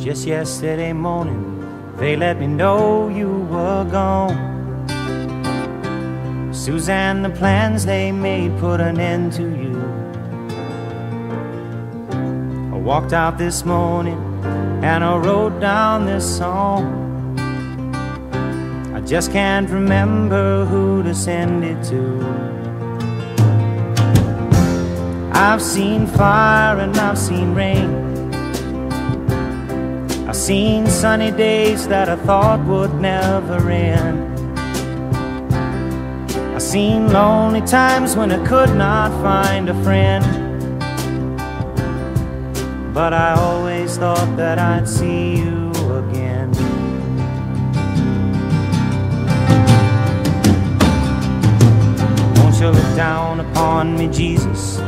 Just yesterday morning, they let me know you were gone. Suzanne, the plans they made put an end to you. I walked out this morning and I wrote down this song. I just can't remember who to send it to. I've seen fire and I've seen rain. I've seen sunny days that I thought would never end. I've seen lonely times when I could not find a friend. But I always thought that I'd see you again. Won't you look down upon me, Jesus?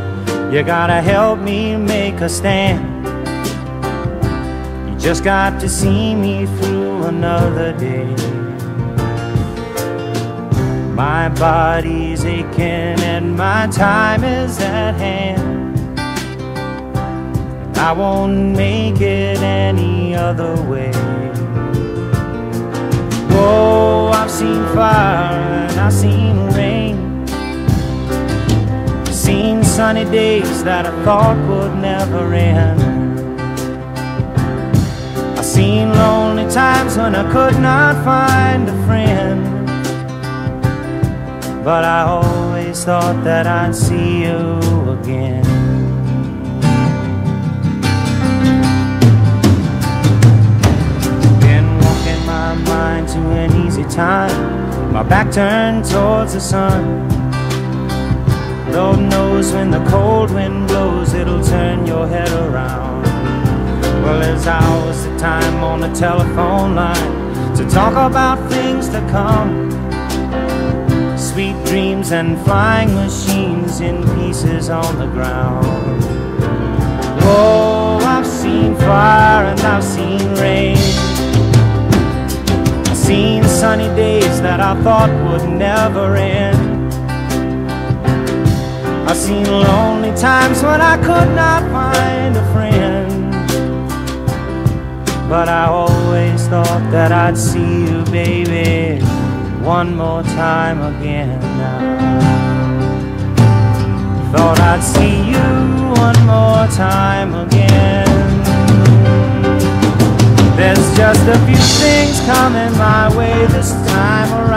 You gotta help me make a stand. You just got to see me through another day. My body's aching and my time is at hand. I won't make it any other way. Whoa, I've seen fire and I've seen rain. Seen sunny days that I thought would never end. I've seen lonely times when I could not find a friend. But I always thought that I'd see you again. Been walking my mind to an easy time, my back turned towards the sun. Lord knows when the cold wind blows, it'll turn your head around. Well, there's hours of time on the telephone line to talk about things to come. Sweet dreams and flying machines in pieces on the ground. Whoa, I've seen fire and I've seen rain. I've seen sunny days that I thought would never end. I've seen lonely times when I could not find a friend. But I always thought that I'd see you, baby, one more time again now. Thought I'd see you one more time again. There's just a few things coming my way this time around.